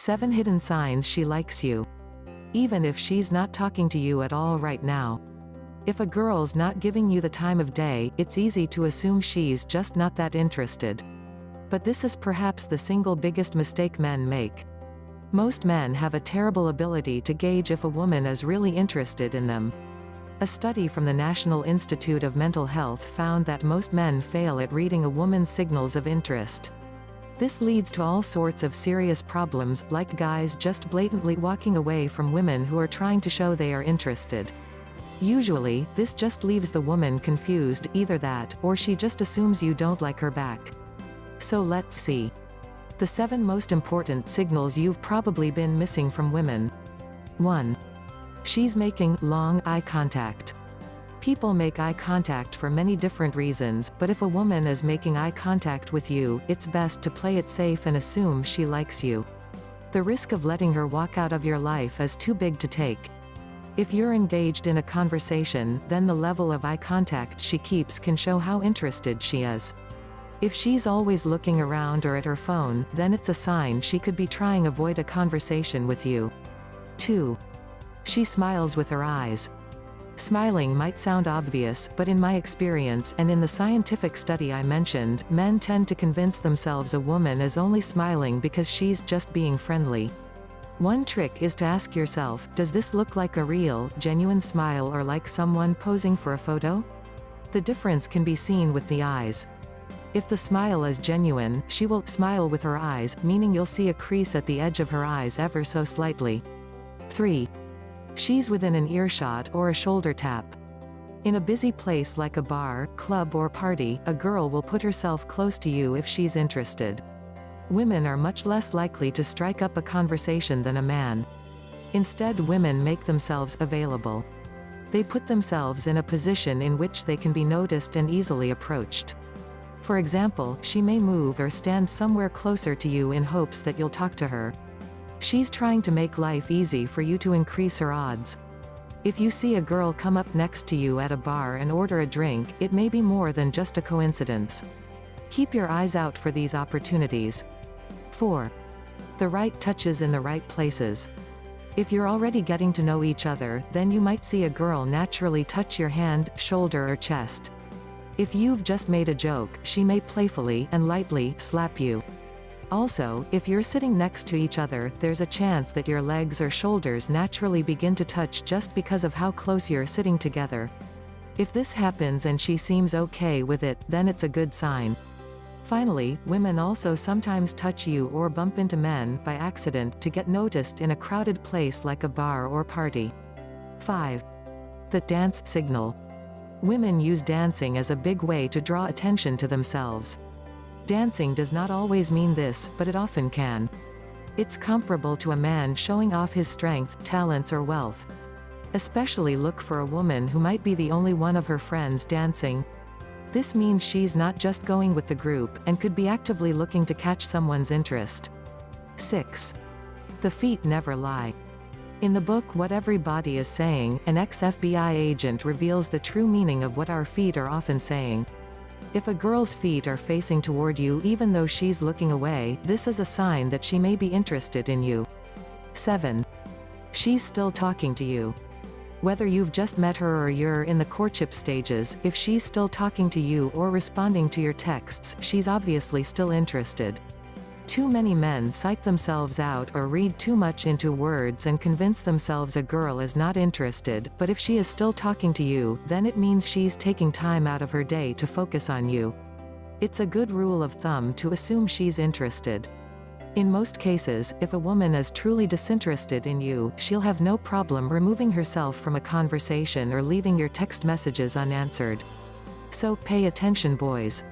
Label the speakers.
Speaker 1: 7 hidden signs she likes you. Even if she's not talking to you at all right now. If a girl's not giving you the time of day, it's easy to assume she's just not that interested. But this is perhaps the single biggest mistake men make. Most men have a terrible ability to gauge if a woman is really interested in them. A study from the National Institute of Mental Health found that most men fail at reading a woman's signals of interest. This leads to all sorts of serious problems, like guys just blatantly walking away from women who are trying to show they are interested. Usually, this just leaves the woman confused, either that, or she just assumes you don't like her back. So let's see. The 7 most important signals you've probably been missing from women. 1. She's making long eye contact. People make eye contact for many different reasons, but if a woman is making eye contact with you, it's best to play it safe and assume she likes you. The risk of letting her walk out of your life is too big to take. If you're engaged in a conversation, then the level of eye contact she keeps can show how interested she is. If she's always looking around or at her phone, then it's a sign she could be trying to avoid a conversation with you. 2. She smiles with her eyes. Smiling might sound obvious, but in my experience, and in the scientific study I mentioned, men tend to convince themselves a woman is only smiling because she's just being friendly. One trick is to ask yourself, does this look like a real, genuine smile or like someone posing for a photo? The difference can be seen with the eyes. If the smile is genuine, she will smile with her eyes, meaning you'll see a crease at the edge of her eyes ever so slightly. 3. She's within an earshot or a shoulder tap. In a busy place like a bar, club or party, a girl will put herself close to you if she's interested. Women are much less likely to strike up a conversation than a man. Instead, women make themselves available. They put themselves in a position in which they can be noticed and easily approached. For example, she may move or stand somewhere closer to you in hopes that you'll talk to her. She's trying to make life easy for you to increase her odds. If you see a girl come up next to you at a bar and order a drink, it may be more than just a coincidence. Keep your eyes out for these opportunities. 4. The right touches in the right places. If you're already getting to know each other, then you might see a girl naturally touch your hand, shoulder or chest. If you've just made a joke, she may playfully and lightly slap you. Also, if you're sitting next to each other, there's a chance that your legs or shoulders naturally begin to touch just because of how close you're sitting together. If this happens and she seems okay with it, then it's a good sign. Finally, women also sometimes touch you or bump into men by accident to get noticed in a crowded place like a bar or party. 5. The dance signal. Women use dancing as a big way to draw attention to themselves. Dancing does not always mean this, but it often can. It's comparable to a man showing off his strength, talents or wealth. Especially look for a woman who might be the only one of her friends dancing. This means she's not just going with the group, and could be actively looking to catch someone's interest. 6. The feet never lie. In the book What Every Body Is Saying, an ex-FBI agent reveals the true meaning of what our feet are often saying. If a girl's feet are facing toward you even though she's looking away, this is a sign that she may be interested in you. 7. She's still talking to you. Whether you've just met her or you're in the courtship stages, if she's still talking to you or responding to your texts, she's obviously still interested. Too many men psych themselves out or read too much into words and convince themselves a girl is not interested, but if she is still talking to you, then it means she's taking time out of her day to focus on you. It's a good rule of thumb to assume she's interested. In most cases, if a woman is truly disinterested in you, she'll have no problem removing herself from a conversation or leaving your text messages unanswered. So pay attention, boys.